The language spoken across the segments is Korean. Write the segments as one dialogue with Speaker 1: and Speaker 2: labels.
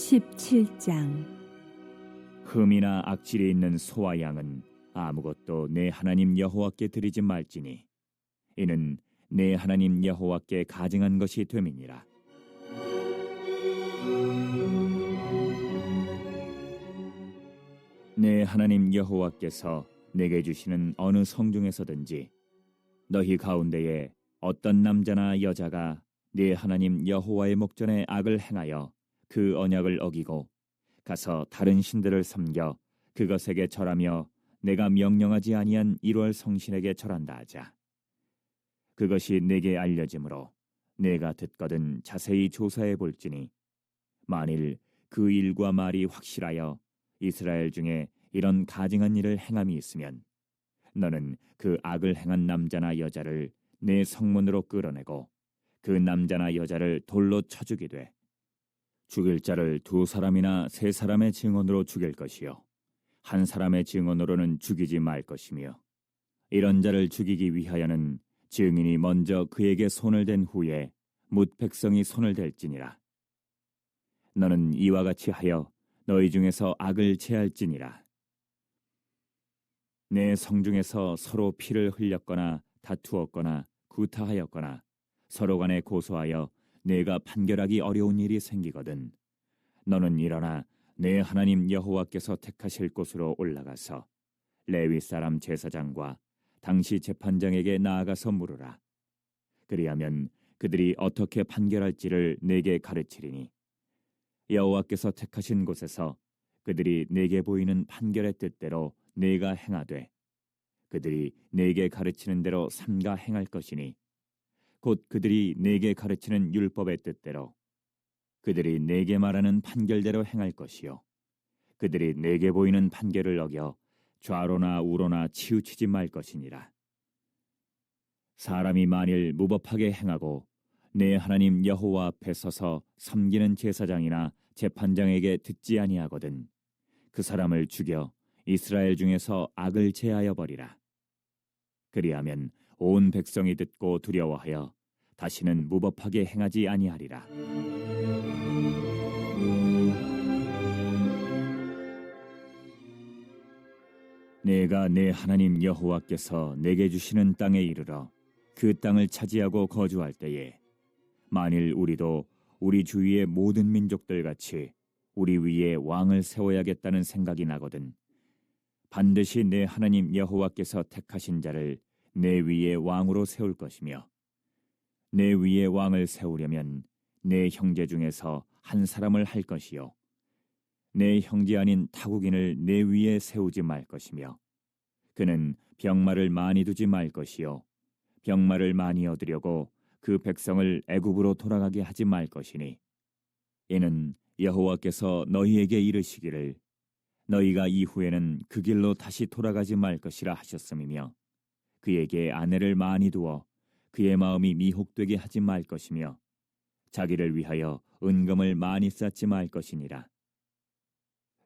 Speaker 1: 17장.
Speaker 2: 흠이나 악질이 있는 소와 양은 아무것도 내 하나님 여호와께 드리지 말지니 이는 내 하나님 여호와께 가증한 것이 됨이니라. 내 하나님 여호와께서 내게 주시는 어느 성중에서든지 너희 가운데에 어떤 남자나 여자가 내 하나님 여호와의 목전에 악을 행하여 그 언약을 어기고 가서 다른 신들을 섬겨 그것에게 절하며 내가 명령하지 아니한 1월 성신에게 절한다 하자. 그것이 내게 알려짐으로 내가 듣거든 자세히 조사해 볼지니 만일 그 일과 말이 확실하여 이스라엘 중에 이런 가증한 일을 행함이 있으면 너는 그 악을 행한 남자나 여자를 내 성문으로 끌어내고 그 남자나 여자를 돌로 쳐 죽이되 죽일 자를 2사람이나 3사람의 증언으로 죽일 것이요 한 사람의 증언으로는 죽이지 말 것이며 이런 자를 죽이기 위하여는 증인이 먼저 그에게 손을 댄 후에 뭇 백성이 손을 댈지니라. 너는 이와 같이 하여 너희 중에서 악을 제할지니라. 내 성중에서 서로 피를 흘렸거나 다투었거나 구타하였거나 서로 간에 고소하여 내가 판결하기 어려운 일이 생기거든 너는 일어나 내 하나님 여호와께서 택하실 곳으로 올라가서 레위 사람 제사장과 당시 재판장에게 나아가서 물으라. 그리하면 그들이 어떻게 판결할지를 내게 가르치리니 여호와께서 택하신 곳에서 그들이 내게 보이는 판결의 뜻대로 내가 행하되 그들이 내게 가르치는 대로 삼가 행할 것이니 곧 그들이 내게 가르치는 율법의 뜻대로 그들이 내게 말하는 판결대로 행할 것이요 그들이 내게 보이는 판결을 어겨 좌로나 우로나 치우치지 말 것이니라. 사람이 만일 무법하게 행하고 내 하나님 여호와 앞에 서서 섬기는 제사장이나 재판장에게 듣지 아니하거든 그 사람을 죽여 이스라엘 중에서 악을 제하여 버리라. 그리하면 온 백성이 듣고 두려워하여 다시는 무법하게 행하지 아니하리라. 내가 내 하나님 여호와께서 내게 주시는 땅에 이르러 그 땅을 차지하고 거주할 때에 만일 우리도 우리 주위의 모든 민족들 같이 우리 위에 왕을 세워야겠다는 생각이 나거든 반드시 내 하나님 여호와께서 택하신 자를 내 위에 왕으로 세울 것이며 내 위에 왕을 세우려면 내 형제 중에서 한 사람을 할 것이요 내 형제 아닌 타국인을 내 위에 세우지 말 것이며 그는 병마를 많이 두지 말 것이요 병마를 많이 얻으려고 그 백성을 애굽으로 돌아가게 하지 말 것이니 이는 여호와께서 너희에게 이르시기를 너희가 이후에는 그 길로 다시 돌아가지 말 것이라 하셨음이며 그에게 아내를 많이 두어 그의 마음이 미혹되게 하지 말 것이며 자기를 위하여 은금을 많이 쌓지 말 것이니라.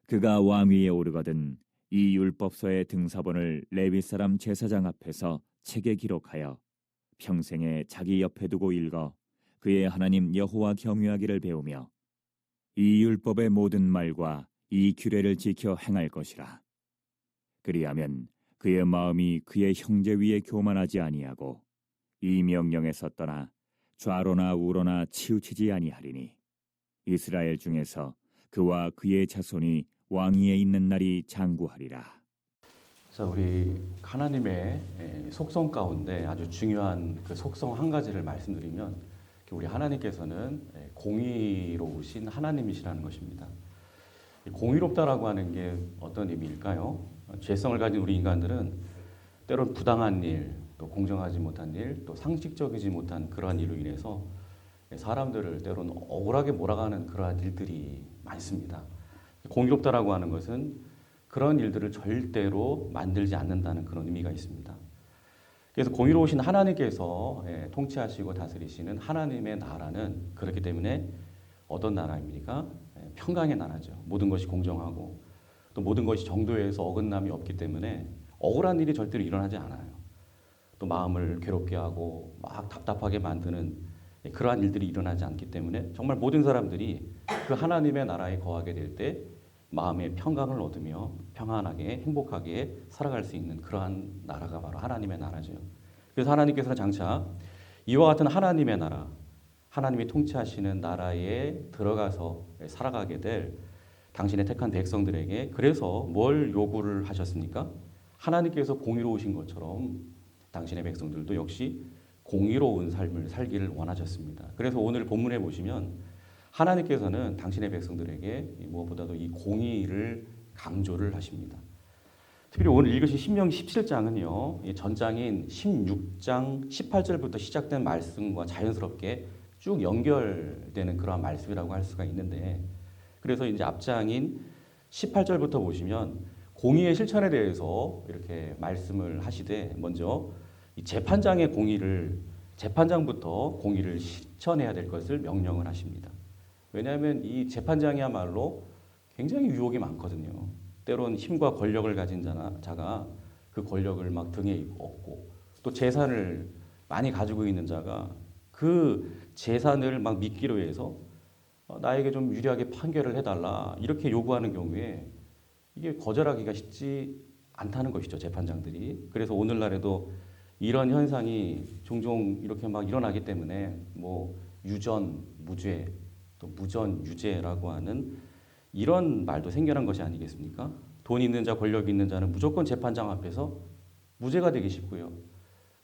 Speaker 2: 그가 왕위에 오르거든 이 율법서의 등사본을 레위 사람 제사장 앞에서 책에 기록하여 평생에 자기 옆에 두고 읽어 그의 하나님 여호와 경외하기를 배우며 이 율법의 모든 말과 이 규례를 지켜 행할 것이라. 그리하면 그의 마음이 그의 형제 위에 교만하지 아니하고 이 명령에서 떠나 좌로나 우로나 치우치지 아니하리니 이스라엘 중에서 그와 그의 자손이 왕위에 있는 날이 장구하리라.
Speaker 3: 자, 우리 하나님의 속성 가운데 아주 중요한 그 속성 한 가지를 말씀드리면 우리 하나님께서는 공의로우신 하나님이시라는 것입니다. 공의롭다라고 하는 게 어떤 의미일까요? 죄성을 가진 우리 인간들은 때론 부당한 일, 또 공정하지 못한 일, 또 상식적이지 못한 그러한 일로 인해서 사람들을 때론 억울하게 몰아가는 그러한 일들이 많습니다. 공의롭다라고 하는 것은 그런 일들을 절대로 만들지 않는다는 그런 의미가 있습니다. 그래서 공의로우신 하나님께서 통치하시고 다스리시는 하나님의 나라는 그렇기 때문에 어떤 나라입니까? 평강의 나라죠. 모든 것이 공정하고 또 모든 것이 정도에서 어긋남이 없기 때문에 억울한 일이 절대로 일어나지 않아요. 또 마음을 괴롭게 하고 막 답답하게 만드는 그러한 일들이 일어나지 않기 때문에 정말 모든 사람들이 그 하나님의 나라에 거하게 될 때 마음의 평강을 얻으며 평안하게 행복하게 살아갈 수 있는 그러한 나라가 바로 하나님의 나라죠. 그래서 하나님께서는 장차 이와 같은 하나님의 나라, 하나님이 통치하시는 나라에 들어가서 살아가게 될 당신의 택한 백성들에게 그래서 뭘 요구를 하셨습니까? 하나님께서 공의로우신 것처럼 당신의 백성들도 역시 공의로운 삶을 살기를 원하셨습니다. 그래서 오늘 본문에 보시면 하나님께서는 당신의 백성들에게 무엇보다도 이 공의를 강조를 하십니다. 특별히 오늘 읽으신 신명기 17장은요. 전장인 16장 18절부터 시작된 말씀과 자연스럽게 쭉 연결되는 그러한 말씀이라고 할 수가 있는데 그래서 이제 앞장인 18절부터 보시면 공의의 실천에 대해서 이렇게 말씀을 하시되 먼저 이 재판장의 공의를 재판장부터 공의를 실천해야 될 것을 명령을 하십니다. 왜냐하면 이 재판장이야말로 굉장히 유혹이 많거든요. 때론 힘과 권력을 가진 자가 그 권력을 막 등에 업고 또 재산을 많이 가지고 있는 자가 그 재산을 막 믿기로 해서 나에게 좀 유리하게 판결을 해달라 이렇게 요구하는 경우에 이게 거절하기가 쉽지 않다는 것이죠, 재판장들이. 그래서 오늘날에도 이런 현상이 종종 이렇게 막 일어나기 때문에 뭐 유전 무죄 또 무전 유죄라고 하는 이런 말도 생겨난 것이 아니겠습니까? 돈 있는 자, 권력 있는 자는 무조건 재판장 앞에서 무죄가 되기 쉽고요.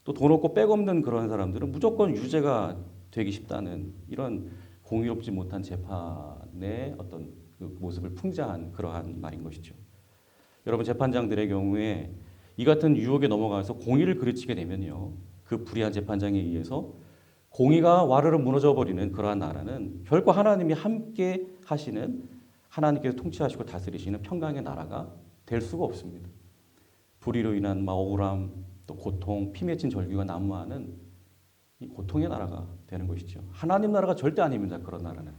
Speaker 3: 또 돈 없고 백 없는 그런 사람들은 무조건 유죄가 되기 쉽다는 이런 공의롭지 못한 재판의 어떤 그 모습을 풍자한 그러한 말인 것이죠. 여러분 재판장들의 경우에 이 같은 유혹에 넘어가서 공의를 그르치게 되면요. 그 불의한 재판장에 의해서 공의가 와르르 무너져 버리는 그러한 나라는 결코 하나님이 함께 하시는 하나님께서 통치하시고 다스리시는 평강의 나라가 될 수가 없습니다. 불의로 인한 억울함, 또 고통, 피 맺힌 절규가 난무하는 이 고통의 나라가 되는 것이죠. 하나님 나라가 절대 아닙니다. 그런 나라는.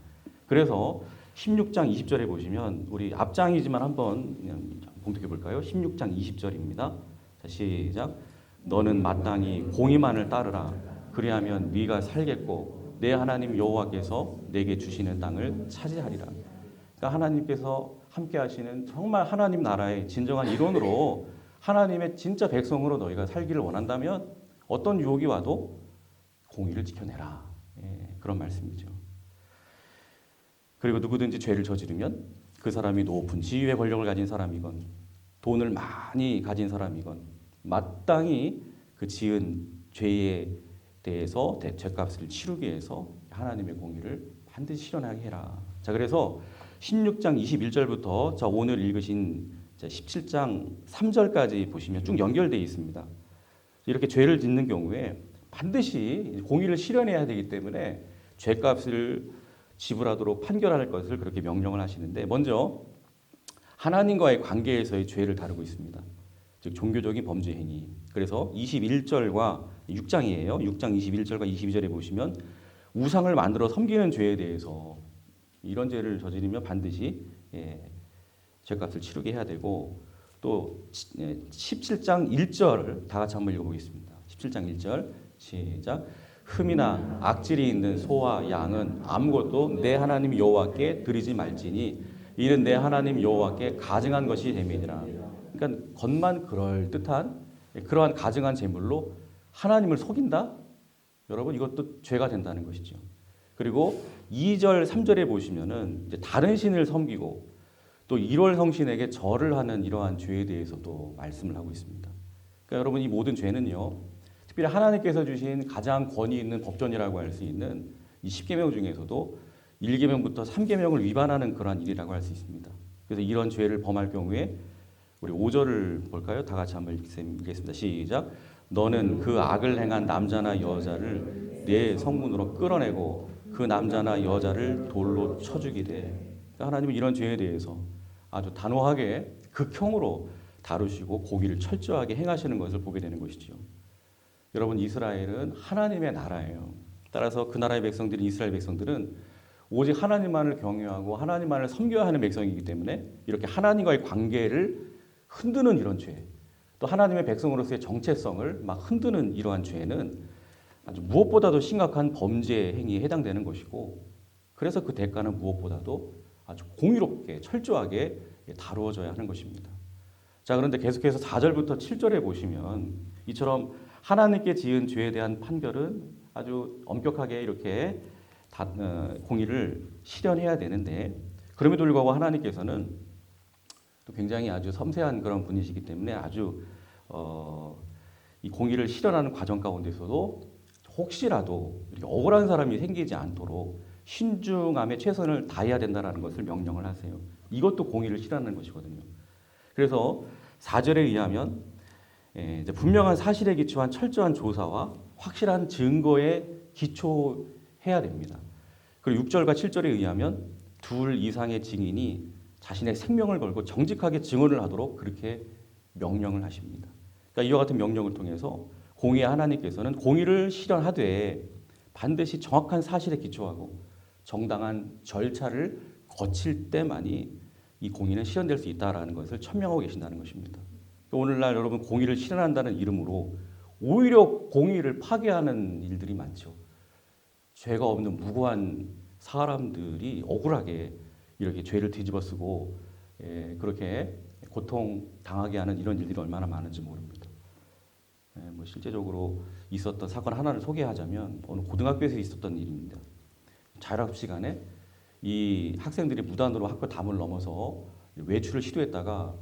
Speaker 3: 그래서 16장 20절에 보시면 우리 앞장이지만 한번 그냥 봉독해 볼까요? 16장 20절입니다. 자, 시작. 너는 마땅히 공의만을 따르라. 그리하면 네가 살겠고 내 하나님 여호와께서 내게 주시는 땅을 차지하리라. 그러니까 하나님께서 함께 하시는 정말 하나님 나라의 진정한 일원으로 하나님의 진짜 백성으로 너희가 살기를 원한다면 어떤 유혹이 와도 공의를 지켜내라. 그런 말씀이죠. 그리고 누구든지 죄를 저지르면 그 사람이 높은 지위의 권력을 가진 사람이건 돈을 많이 가진 사람이건 마땅히 그 지은 죄에 대해서 죄값을 치르기 위해서 하나님의 공의를 반드시 실현하게 해라. 자, 그래서 16장 21절부터 자 오늘 읽으신 17장 3절까지 보시면 쭉 연결되어 있습니다. 이렇게 죄를 짓는 경우에 반드시 공의를 실현해야 되기 때문에 죄값을 지불하도록 판결할 것을 그렇게 명령을 하시는데 먼저 하나님과의 관계에서의 죄를 다루고 있습니다. 즉 종교적인 범죄 행위. 그래서 21절과 6장이에요. 6장 21절과 22절에 보시면 우상을 만들어 섬기는 죄에 대해서 이런 죄를 저지르면 반드시 죄값을 치르게 해야 되고 또 17장 1절을 다 같이 한번 읽어보겠습니다. 17장 1절 시작. 흠이나 악질이 있는 소와 양은 아무것도 내 하나님 여호와께 드리지 말지니 이는 내 하나님 여호와께 가증한 것이 됨이니라. 그러니까 겉만 그럴 듯한 그러한 가증한 제물로 하나님을 속인다? 여러분 이것도 죄가 된다는 것이죠. 그리고 2절, 3절에 보시면은 이제 다른 신을 섬기고 또 1월 성신에게 절을 하는 이러한 죄에 대해서도 말씀을 하고 있습니다. 그러니까 여러분 이 모든 죄는요, 특별히 하나님께서 주신 가장 권위 있는 법전이라고 할 수 있는 이 10계명 중에서도 1계명부터 3계명을 위반하는 그러한 일이라고 할 수 있습니다. 그래서 이런 죄를 범할 경우에 우리 5절을 볼까요? 다 같이 한번 읽겠습니다. 시작. 너는 그 악을 행한 남자나 여자를 내 성문으로 끌어내고 그 남자나 여자를 돌로 쳐 죽이되. 그러니까 하나님은 이런 죄에 대해서 아주 단호하게 극형으로 다루시고 공의를 철저하게 행하시는 것을 보게 되는 것이죠. 여러분 이스라엘은 하나님의 나라예요. 따라서 그 나라의 백성들인 이스라엘 백성들은 오직 하나님만을 경외하고 하나님만을 섬겨야 하는 백성이기 때문에 이렇게 하나님과의 관계를 흔드는 이런 죄, 또 하나님의 백성으로서의 정체성을 막 흔드는 이러한 죄는 아주 무엇보다도 심각한 범죄 행위에 해당되는 것이고, 그래서 그 대가는 무엇보다도 아주 공의롭게 철저하게 다루어져야 하는 것입니다. 자, 그런데 계속해서 4절부터 7절에 보시면 이처럼 하나님께 지은 죄에 대한 판결은 아주 엄격하게 이렇게 공의를 실현해야 되는데, 그럼에도 불구하고 하나님께서는 또 굉장히 아주 섬세한 그런 분이시기 때문에 아주 이 공의를 실현하는 과정 가운데서도 혹시라도 이렇게 억울한 사람이 생기지 않도록 신중함에 최선을 다해야 된다는 것을 명령을 하세요. 이것도 공의를 실현하는 것이거든요. 그래서 4절에 의하면 이제 분명한 사실에 기초한 철저한 조사와 확실한 증거에 기초해야 됩니다. 그리고 6절과 7절에 의하면 둘 이상의 증인이 자신의 생명을 걸고 정직하게 증언을 하도록 그렇게 명령을 하십니다. 그러니까 이와 같은 명령을 통해서 공의의 하나님께서는 공의를 실현하되 반드시 정확한 사실에 기초하고 정당한 절차를 거칠 때만이 이 공의는 실현될 수 있다라는 것을 천명하고 계신다는 것입니다. 오늘날 여러분 공의를 실현한다는 이름으로 오히려 공의를 파괴하는 일들이 많죠. 죄가 없는 무고한 사람들이 억울하게 이렇게 죄를 뒤집어쓰고 그렇게 고통 당하게 하는 이런 일들이 얼마나 많은지 모릅니다. 뭐 실제적으로 있었던 사건 하나를 소개하자면 어느 고등학교에서 있었던 일입니다. 자율학습 시간에 이 학생들이 무단으로 학교 담을 넘어서 외출을 시도했다가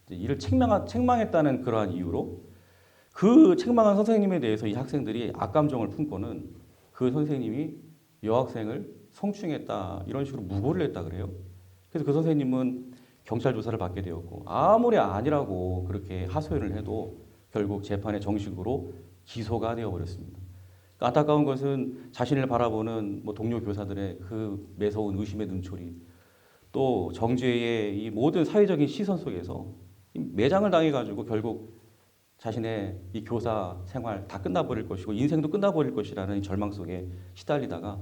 Speaker 3: 이를 책망했다는 그러한 이유로 그 책망한 선생님에 대해서 이 학생들이 악감정을 품고는 그 선생님이 여학생을 성추행했다 이런 식으로 무고를 했다 그래요. 그래서 그 선생님은 경찰 조사를 받게 되었고 아무리 아니라고 그렇게 하소연을 해도 결국 재판에 정식으로 기소가 되어버렸습니다. 안타까운 것은 자신을 바라보는 뭐 동료 교사들의 그 매서운 의심의 눈초리, 또 정죄의 이 모든 사회적인 시선 속에서 매장을 당해가지고 결국 자신의 이 교사 생활 다 끝나버릴 것이고 인생도 끝나버릴 것이라는 절망 속에 시달리다가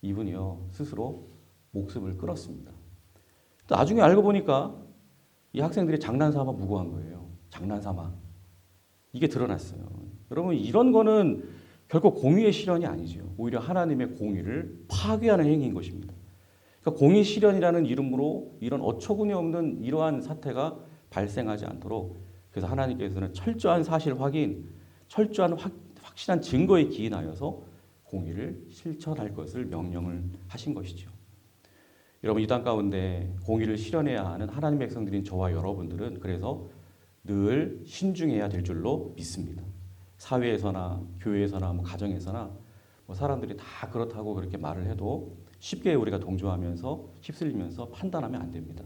Speaker 3: 이분이요 스스로 목숨을 끊었습니다. 또 나중에 알고 보니까 이 학생들이 장난삼아 무고한 거예요. 장난삼아. 이게 드러났어요. 여러분 이런 거는 결국 공의의 실현이 아니죠. 오히려 하나님의 공의를 파괴하는 행위인 것입니다. 그러니까 공의 실현이라는 이름으로 이런 어처구니 없는 이러한 사태가 발생하지 않도록 그래서 하나님께서는 철저한 사실 확인, 철저한 확실한 증거에 기인하여서 공의를 실천할 것을 명령을 하신 것이죠. 여러분 이 땅 가운데 공의를 실현해야 하는 하나님의 백성들인 저와 여러분들은 그래서 늘 신중해야 될 줄로 믿습니다. 사회에서나 교회에서나 뭐 가정에서나 뭐 사람들이 다 그렇다고 그렇게 말을 해도 쉽게 우리가 동조하면서 휩쓸리면서 판단하면 안 됩니다.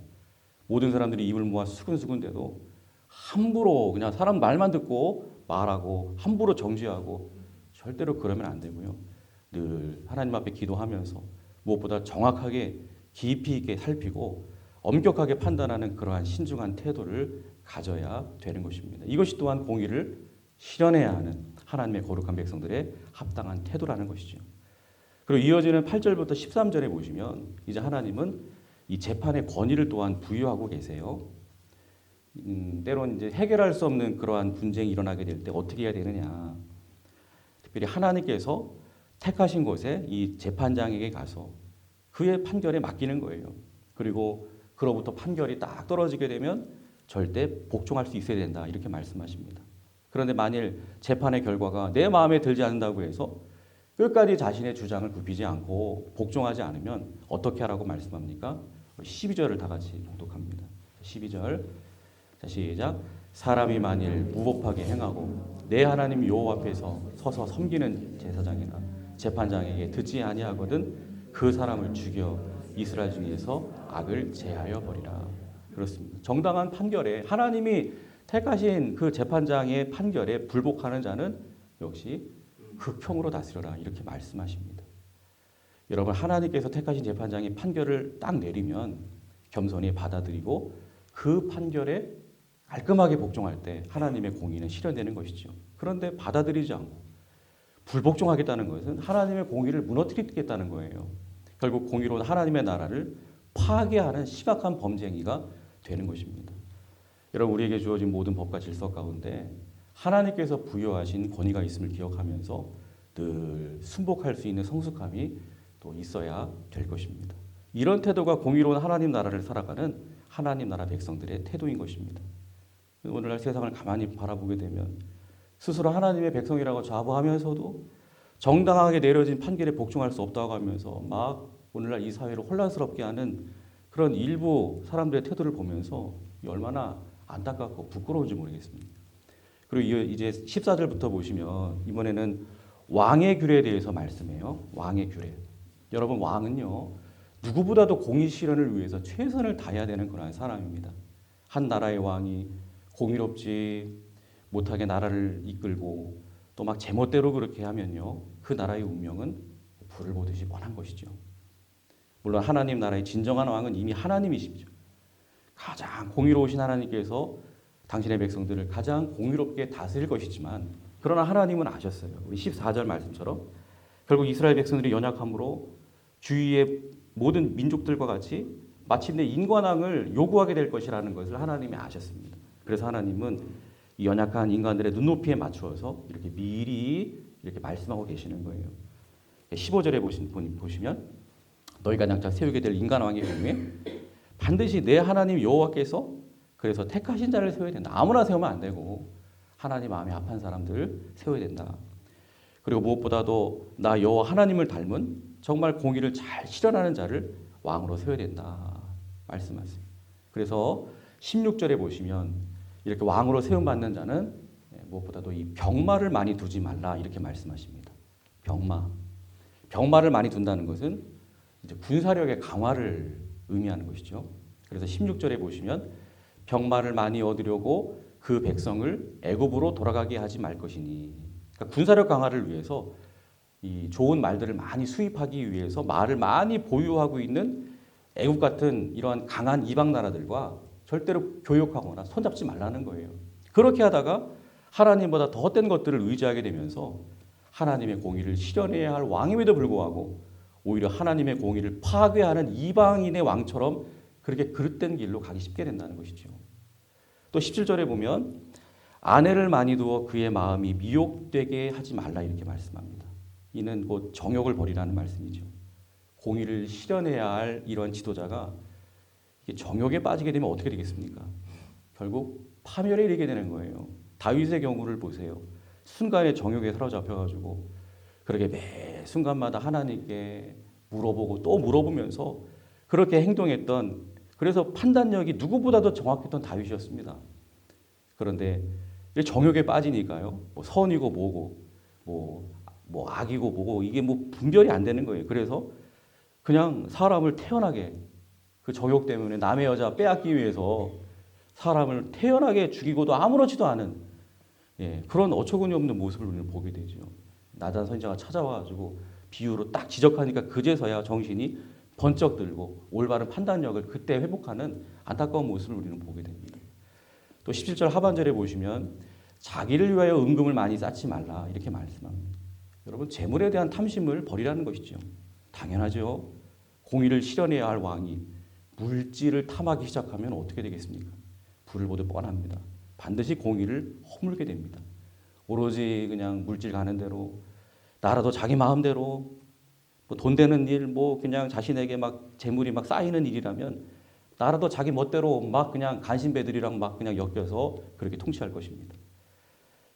Speaker 3: 모든 사람들이 입을 모아 수근수근대도 함부로 그냥 사람 말만 듣고 말하고 함부로 정죄하고 절대로 그러면 안 되고요. 늘 하나님 앞에 기도하면서 무엇보다 정확하게 깊이 있게 살피고 엄격하게 판단하는 그러한 신중한 태도를 가져야 되는 것입니다. 이것이 또한 공의를 실현해야 하는 하나님의 거룩한 백성들의 합당한 태도라는 것이죠. 그리고 이어지는 8절부터 13절에 보시면 이제 하나님은 이 재판의 권위를 또한 부여하고 계세요. 때론 이제 해결할 수 없는 그러한 분쟁이 일어나게 될 때 어떻게 해야 되느냐. 특별히 하나님께서 택하신 곳에 이 재판장에게 가서 그의 판결에 맡기는 거예요. 그리고 그로부터 판결이 딱 떨어지게 되면 절대 복종할 수 있어야 된다. 이렇게 말씀하십니다. 그런데 만일 재판의 결과가 내 마음에 들지 않는다고 해서 끝까지 자신의 주장을 굽히지 않고 복종하지 않으면 어떻게 하라고 말씀합니까? 12절을 다 같이 봉독합니다. 12절. 자, 시작. 사람이 만일 무법하게 행하고 내 하나님 여호와 앞에서 서서 섬기는 제사장이나 재판장에게 듣지 아니하거든 그 사람을 죽여 이스라엘 중에서 악을 제하여 버리라. 그렇습니다. 정당한 판결에 하나님이 택하신 그 재판장의 판결에 불복하는 자는 역시 극형으로 다스려라 이렇게 말씀하십니다. 여러분 하나님께서 택하신 재판장이 판결을 딱 내리면 겸손히 받아들이고 그 판결에 깔끔하게 복종할 때 하나님의 공의는 실현되는 것이죠. 그런데 받아들이지 않고 불복종하겠다는 것은 하나님의 공의를 무너뜨리겠다는 거예요. 결국 공의로 하나님의 나라를 파괴하는 심각한 범죄행위가 되는 것입니다. 여러분 우리에게 주어진 모든 법과 질서 가운데 하나님께서 부여하신 권위가 있음을 기억하면서 늘 순복할 수 있는 성숙함이 또 있어야 될 것입니다. 이런 태도가 공의로운 하나님 나라를 살아가는 하나님 나라 백성들의 태도인 것입니다. 오늘날 세상을 가만히 바라보게 되면 스스로 하나님의 백성이라고 자부하면서도 정당하게 내려진 판결에 복종할 수 없다고 하면서 막 오늘날 이 사회를 혼란스럽게 하는 그런 일부 사람들의 태도를 보면서 얼마나 안타깝고 부끄러운지 모르겠습니다. 그리고 이제 14절부터 보시면 이번에는 왕의 규례에 대해서 말씀해요. 왕의 규례. 여러분, 왕은요, 누구보다도 공의 실현을 위해서 최선을 다해야 되는 그런 사람입니다. 한 나라의 왕이 공의롭지 못하게 나라를 이끌고 또 막 제멋대로 그렇게 하면요, 그 나라의 운명은 불을 보듯이 뻔한 것이죠. 물론 하나님 나라의 진정한 왕은 이미 하나님이십니다. 가장 공의로우신 하나님께서 당신의 백성들을 가장 공의롭게 다스릴 것이지만, 그러나 하나님은 아셨어요. 우리 14절 말씀처럼 결국 이스라엘 백성들이 연약함으로 주위의 모든 민족들과 같이 마침내 인관왕을 요구하게 될 것이라는 것을 하나님이 아셨습니다. 그래서 하나님은 이 연약한 인간들의 눈높이에 맞추어서 이렇게 미리 이렇게 말씀하고 계시는 거예요. 15절에 보시면 너희가 장차 세우게 될 인간왕의 경우에 반드시 내 하나님 여호와께서 그래서 택하신 자를 세워야 된다. 아무나 세우면 안 되고 하나님 마음에 합한 사람들 세워야 된다. 그리고 무엇보다도 나 여호와 하나님을 닮은 정말 공의를 잘 실현하는 자를 왕으로 세워야 된다 말씀하세요. 그래서 16절에 보시면 이렇게 왕으로 세움받는 자는 무엇보다도 이 병마를 많이 두지 말라 이렇게 말씀하십니다. 병마를 많이 둔다는 것은 이제 군사력의 강화를 의미하는 것이죠. 그래서 16절에 보시면 병마를 많이 얻으려고 그 백성을 애굽으로 돌아가게 하지 말 것이니, 그러니까 군사력 강화를 위해서 이 좋은 말들을 많이 수입하기 위해서 말을 많이 보유하고 있는 애굽 같은 이러한 강한 이방 나라들과 절대로 교역하거나 손잡지 말라는 거예요. 그렇게 하다가 하나님보다 더 헛된 것들을 의지하게 되면서 하나님의 공의를 실현해야 할 왕임에도 불구하고 오히려 하나님의 공의를 파괴하는 이방인의 왕처럼 그렇게 그릇된 길로 가기 쉽게 된다는 것이죠. 또 17절에 보면 아내를 많이 두어 그의 마음이 미혹되게 하지 말라 이렇게 말씀합니다. 이는 곧 정욕을 버리라는 말씀이죠. 공의를 실현해야 할 이런 지도자가 정욕에 빠지게 되면 어떻게 되겠습니까? 결국 파멸에 이르게 되는 거예요. 다윗의 경우를 보세요. 순간에 정욕에 사로잡혀가지고 그렇게 매 순간마다 하나님께 물어보고 또 물어보면서 그렇게 행동했던, 그래서 판단력이 누구보다도 정확했던 다윗이었습니다. 그런데 정욕에 빠지니까요, 뭐 선이고 뭐고 뭐 악이고 뭐고 이게 뭐 분별이 안 되는 거예요. 그래서 그냥 사람을 태연하게 그 정욕 때문에 남의 여자 빼앗기 위해서 사람을 태연하게 죽이고도 아무렇지도 않은 그런 어처구니 없는 모습을 우리는 보게 되죠. 나단 선지자가 찾아와가지고 비유로 딱 지적하니까 그제서야 정신이 번쩍 들고 올바른 판단력을 그때 회복하는 안타까운 모습을 우리는 보게 됩니다. 또 17절 하반절에 보시면 자기를 위하여 은금을 많이 쌓지 말라 이렇게 말씀합니다. 여러분, 재물에 대한 탐심을 버리라는 것이죠. 당연하죠. 공의를 실현해야 할 왕이 물질을 탐하기 시작하면 어떻게 되겠습니까? 불을 보듯 뻔합니다. 반드시 공의를 허물게 됩니다. 오로지 그냥 물질 가는 대로 나라도 자기 마음대로 뭐 돈 되는 일, 뭐 그냥 자신에게 막 재물이 막 쌓이는 일이라면 나라도 자기 멋대로 막 그냥 간신배들이랑 막 그냥 엮여서 그렇게 통치할 것입니다.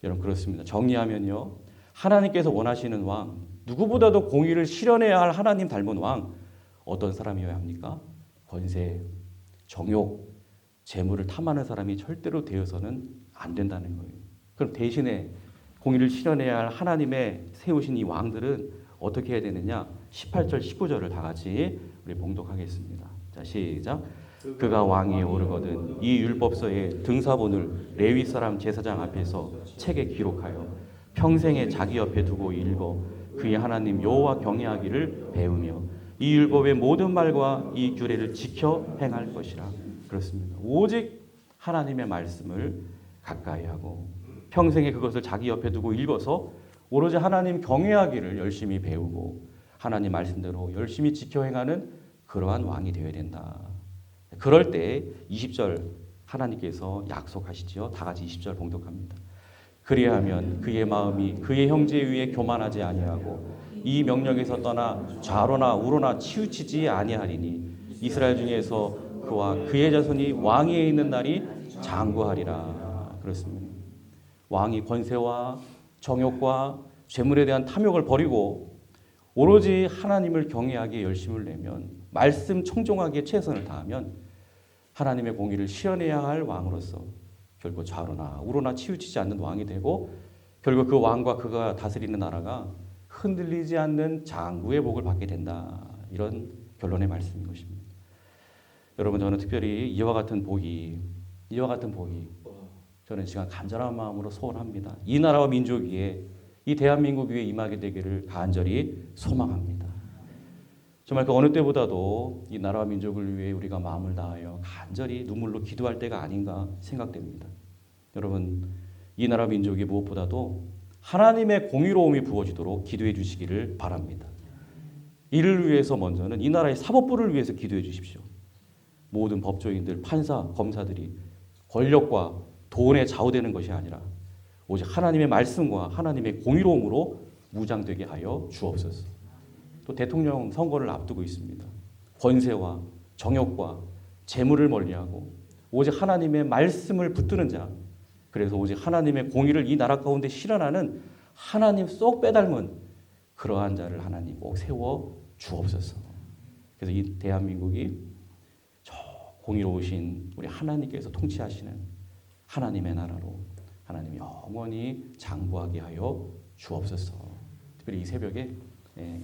Speaker 3: 여러분, 그렇습니다. 정리하면요, 하나님께서 원하시는 왕, 누구보다도 공의를 실현해야 할 하나님 닮은 왕, 어떤 사람이어야 합니까? 권세, 정욕, 재물을 탐하는 사람이 절대로 되어서는 안 된다는 거예요. 그럼 대신에 공의를 실현해야 할 하나님의 세우신 이 왕들은 어떻게 해야 되느냐? 18절, 19절을 다 같이 우리 봉독하겠습니다. 자, 시작. 그가 왕위에 오르거든 이 율법서의 등사본을 레위 사람 제사장 앞에서 책에 기록하여 평생에 자기 옆에 두고 읽어 그의 하나님 여호와 경외하기를 배우며 이 율법의 모든 말과 이 규례를 지켜 행할 것이라. 그렇습니다. 오직 하나님의 말씀을 가까이 하고 평생에 그것을 자기 옆에 두고 읽어서 오로지 하나님 경외하기를 열심히 배우고 하나님 말씀대로 열심히 지켜 행하는 그러한 왕이 되어야 된다. 그럴 때 20절 하나님께서 약속하시죠. 다 같이 20절 봉독합니다. 그리하면 그의 마음이 그의 형제 위에 교만하지 아니하고 이 명령에서 떠나 좌로나 우로나 치우치지 아니하리니 이스라엘 중에서 그와 그의 자손이 왕위에 있는 날이 장구하리라. 그렇습니다. 왕이 권세와 정욕과 재물에 대한 탐욕을 버리고 오로지 하나님을 경외하기에 열심을 내면, 말씀 청종하기에 최선을 다하면 하나님의 공의를 실현해야 할 왕으로서 결국 좌로나 우로나 치우치지 않는 왕이 되고, 결국 그 왕과 그가 다스리는 나라가 흔들리지 않는 장구의 복을 받게 된다. 이런 결론의 말씀인 것입니다. 여러분, 저는 특별히 이와 같은 복이 저는 지금 간절한 마음으로 소원합니다. 이 나라와 민족 위에, 이 대한민국 위에 임하게 되기를 간절히 소망합니다. 정말 그 어느 때보다도 이 나라와 민족을 위해 우리가 마음을 다하여 간절히 눈물로 기도할 때가 아닌가 생각됩니다. 여러분, 이 나라 민족이 무엇보다도 하나님의 공의로움이 부어지도록 기도해 주시기를 바랍니다. 이를 위해서 먼저는 이 나라의 사법부를 위해서 기도해 주십시오. 모든 법조인들, 판사, 검사들이 권력과 돈에 좌우되는 것이 아니라 오직 하나님의 말씀과 하나님의 공의로움으로 무장되게 하여 주옵소서. 또 대통령 선거를 앞두고 있습니다. 권세와 정욕과 재물을 멀리하고 오직 하나님의 말씀을 붙드는 자, 그래서 오직 하나님의 공의를 이 나라 가운데 실현하는 하나님 쏙 빼닮은 그러한 자를 하나님 꼭 세워 주옵소서. 그래서 이 대한민국이 저 공의로우신 우리 하나님께서 통치하시는 하나님의 나라로 하나님이 영원히 장구하게 하여 주옵소서. 특별히 이 새벽에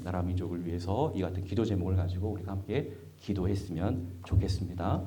Speaker 3: 나라 민족을 위해서 이 같은 기도 제목을 가지고 우리가 함께 기도했으면 좋겠습니다.